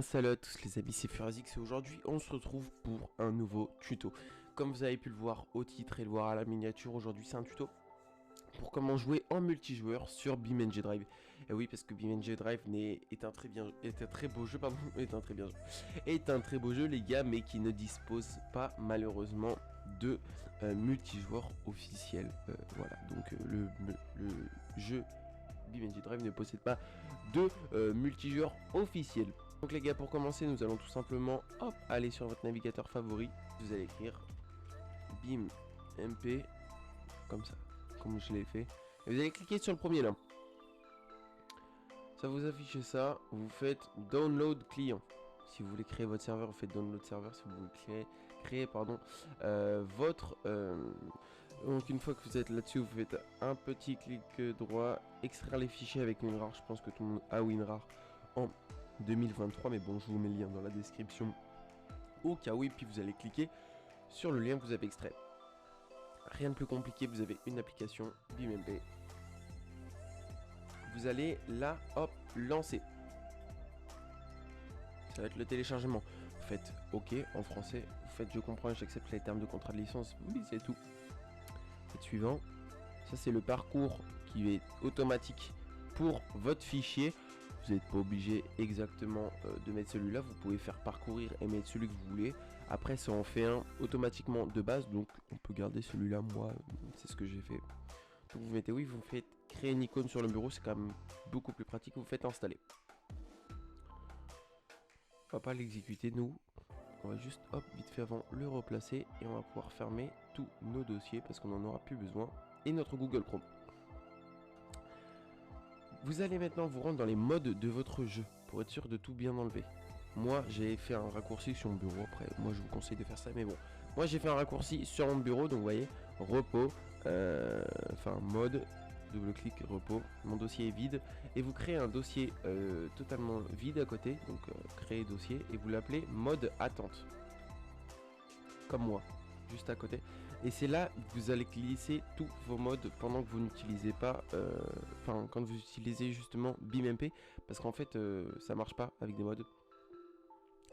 salut à tous les amis, c'est Furazix et aujourd'hui on se retrouve pour un nouveau tuto. Comme vous avez pu le voir au titre et le voir à la miniature, aujourd'hui c'est un tuto pour comment jouer en multijoueur sur BeamNG Drive. Et oui, parce que BeamNG Drive est un très beau jeu les gars, mais qui ne dispose pas malheureusement de multijoueur officiel. Voilà, donc le jeu BeamNG Drive ne possède pas de multijoueur officiel. Donc les gars, pour commencer, nous allons tout simplement aller sur votre navigateur favori. Vous allez écrire BeamNP comme ça, comme je l'ai fait. Et vous allez cliquer sur le premier là. Ça vous affiche ça. Vous faites download client. Si vous voulez créer votre serveur, vous faites download serveur. Si vous voulez créer votre donc une fois que vous êtes là-dessus, vous faites un petit clic droit, extraire les fichiers avec WinRAR. Je pense que tout le monde a WinRAR en 2023, mais bon, je vous mets le lien dans la description au cas où, et puis vous allez cliquer sur le lien que vous avez extrait. Rien de plus compliqué, vous avez une application BeamNP. Vous allez là, lancer. Ça va être le téléchargement. Vous faites OK en français, vous faites je comprends, j'accepte les termes de contrat de licence, oui, c'est tout. Faites suivant. Ça, c'est le parcours qui est automatique pour votre fichier. Vous n'êtes pas obligé exactement de mettre celui-là. Vous pouvez faire parcourir et mettre celui que vous voulez. Après, ça en fait un automatiquement de base. Donc, on peut garder celui-là. Moi, c'est ce que j'ai fait. Donc, vous mettez oui, vous faites créer une icône sur le bureau. C'est quand même beaucoup plus pratique. Vous faites installer. On va pas l'exécuter, nous. On va juste, vite fait avant, le replacer. Et on va pouvoir fermer tous nos dossiers parce qu'on n'en aura plus besoin. Et notre Google Chrome. Vous allez maintenant vous rendre dans les modes de votre jeu pour être sûr de tout bien enlever. Moi, j'ai fait un raccourci sur mon bureau. Après, moi, je vous conseille de faire ça, mais bon. Moi, j'ai fait un raccourci sur mon bureau. Donc, vous voyez, repos, mode, double-clic, repos. Mon dossier est vide. Et vous créez un dossier totalement vide à côté. Donc, créer dossier. Et vous l'appelez mode attente. Comme moi, juste à côté. Et c'est là que vous allez glisser tous vos modes pendant que vous n'utilisez pas, quand vous utilisez justement BeamNP, parce qu'en fait ça marche pas avec des modes.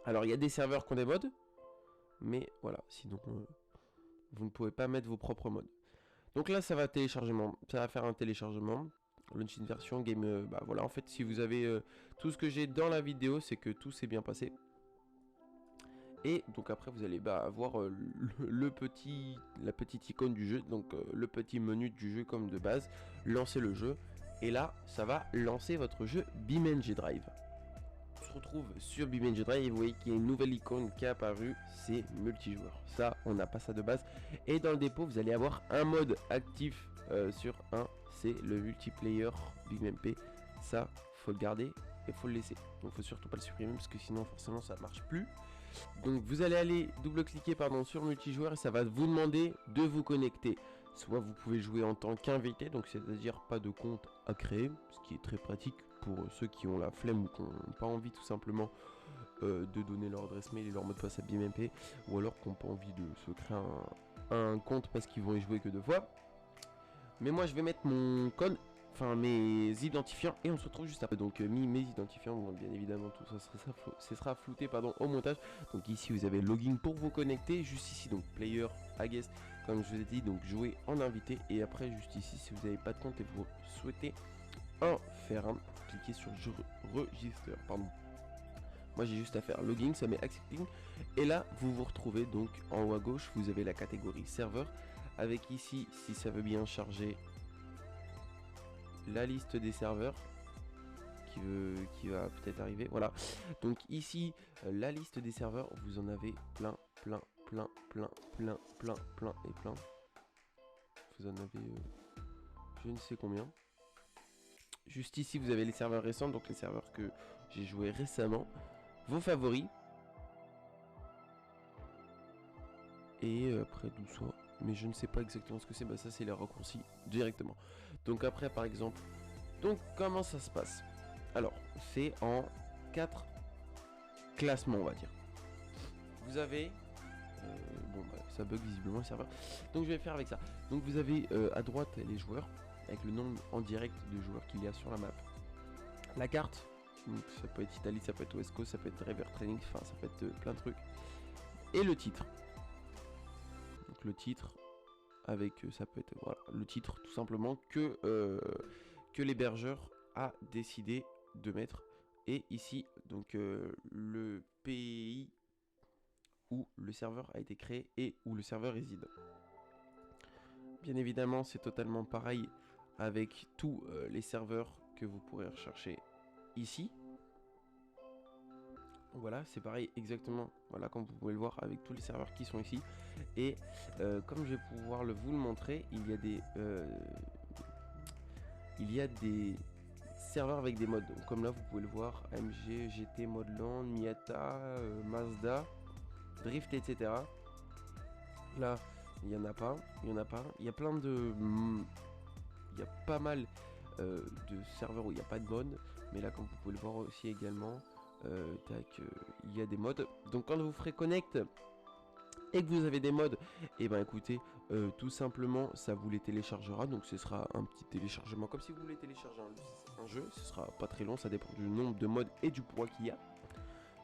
Alors il y a des serveurs qui ont des modes, mais voilà, sinon vous ne pouvez pas mettre vos propres modes. Donc là ça va faire un téléchargement, launch une version game, voilà, en fait si vous avez tout ce que j'ai dans la vidéo, c'est que tout s'est bien passé. Et donc après vous allez avoir la petite icône du jeu, donc le petit menu du jeu comme de base, lancer le jeu, et là ça va lancer votre jeu BeamNG Drive. On se retrouve sur BeamNG Drive et vous voyez qu'il y a une nouvelle icône qui est apparue, c'est multijoueur. Ça on n'a pas ça de base, et dans le dépôt vous allez avoir un mode actif sur un, c'est le multiplayer BeamNP. Ça faut le garder et faut le laisser, donc faut surtout pas le supprimer parce que sinon forcément ça ne marche plus. Donc vous allez aller double-cliquer sur multijoueur et ça va vous demander de vous connecter. Soit vous pouvez jouer en tant qu'invité, donc c'est-à-dire pas de compte à créer, ce qui est très pratique pour ceux qui ont la flemme ou qui n'ont pas envie tout simplement de donner leur adresse mail et leur mot de passe à BeamNP, ou alors qui n'ont pas envie de se créer un compte parce qu'ils vont y jouer que 2 fois. Mais moi je vais mettre mon code, mes identifiants, et on se retrouve juste après. Donc mes identifiants, bon, bien évidemment tout ça sera flouté au montage. Donc ici vous avez login pour vous connecter, juste ici donc player à guest, comme je vous ai dit, donc jouer en invité, et après juste ici si vous n'avez pas de compte et vous souhaitez en faire un, cliquez sur je register, moi j'ai juste à faire login, ça met accepting, et là vous vous retrouvez donc en haut à gauche, vous avez la catégorie serveur, avec ici, si ça veut bien charger, la liste des serveurs qui va peut-être arriver. Voilà, donc ici la liste des serveurs, vous en avez plein. Vous en avez je ne sais combien. Juste ici vous avez les serveurs récents, donc les serveurs que j'ai joué récemment, vos favoris, et après tout ça, mais je ne sais pas exactement ce que c'est. Ça c'est les raccourcis directement. Donc après par exemple, donc comment ça se passe? Alors c'est en 4 classements, on va dire. Vous avez ça bug visiblement le serveur, donc je vais faire avec ça. Donc vous avez à droite les joueurs avec le nombre en direct de joueurs qu'il y a sur la map, la carte Donc ça peut être Italie, ça peut être West Coast, ça peut être Driver Training, enfin ça peut être plein de trucs. Et le titre. Donc le titre avec ça peut être voilà, le titre tout simplement que l'hébergeur a décidé de mettre. Et ici donc le pays où le serveur a été créé et où le serveur réside. Bien évidemment, c'est totalement pareil avec tous les serveurs que vous pourrez rechercher ici. Voilà, c'est pareil exactement, voilà, comme vous pouvez le voir avec tous les serveurs qui sont ici. Et comme je vais pouvoir vous le montrer, il y a des serveurs avec des modes. Donc, comme là, vous pouvez le voir, AMG, GT, Modland, Miata, Mazda, Drift, etc. Là, il n'y en a pas, il y a plein de... Il y a pas mal de serveurs où il n'y a pas de mode. Mais là, comme vous pouvez le voir aussi également, il y a des modes. Donc quand vous ferez connect et que vous avez des modes, et ben écoutez, tout simplement ça vous les téléchargera. Donc ce sera un petit téléchargement comme si vous voulez télécharger un jeu. Ce sera pas très long, ça dépend du nombre de modes et du poids qu'il y a.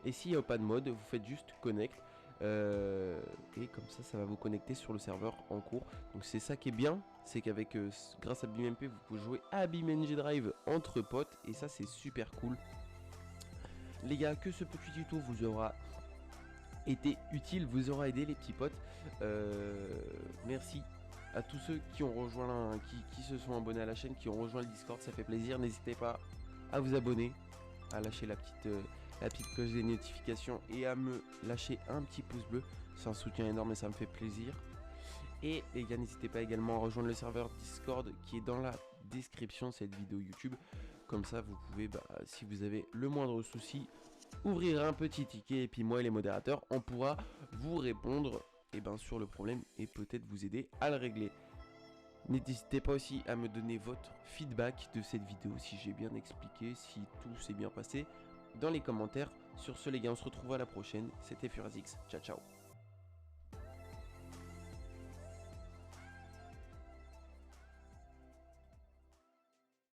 Et s'il n'y a pas de mode, vous faites juste connect. Et comme ça va vous connecter sur le serveur en cours. Donc c'est ça qui est bien, c'est qu'avec grâce à BeamNG, vous pouvez jouer à BeamNG Drive entre potes. Et ça c'est super cool. Les gars, que ce petit tuto vous aura été utile, vous aura aidé les petits potes. Merci à tous ceux qui ont rejoint, qui se sont abonnés à la chaîne, qui ont rejoint le Discord, ça fait plaisir. N'hésitez pas à vous abonner, à lâcher la petite cloche des notifications et à me lâcher un petit pouce bleu. C'est un soutien énorme et ça me fait plaisir. Et les gars, n'hésitez pas également à rejoindre le serveur Discord qui est dans la description de cette vidéo YouTube. Comme ça, vous pouvez, si vous avez le moindre souci, ouvrir un petit ticket et puis moi et les modérateurs, on pourra vous répondre sur le problème et peut-être vous aider à le régler. N'hésitez pas aussi à me donner votre feedback de cette vidéo, si j'ai bien expliqué, si tout s'est bien passé, dans les commentaires. Sur ce les gars, on se retrouve à la prochaine. C'était Furazix. Ciao ciao.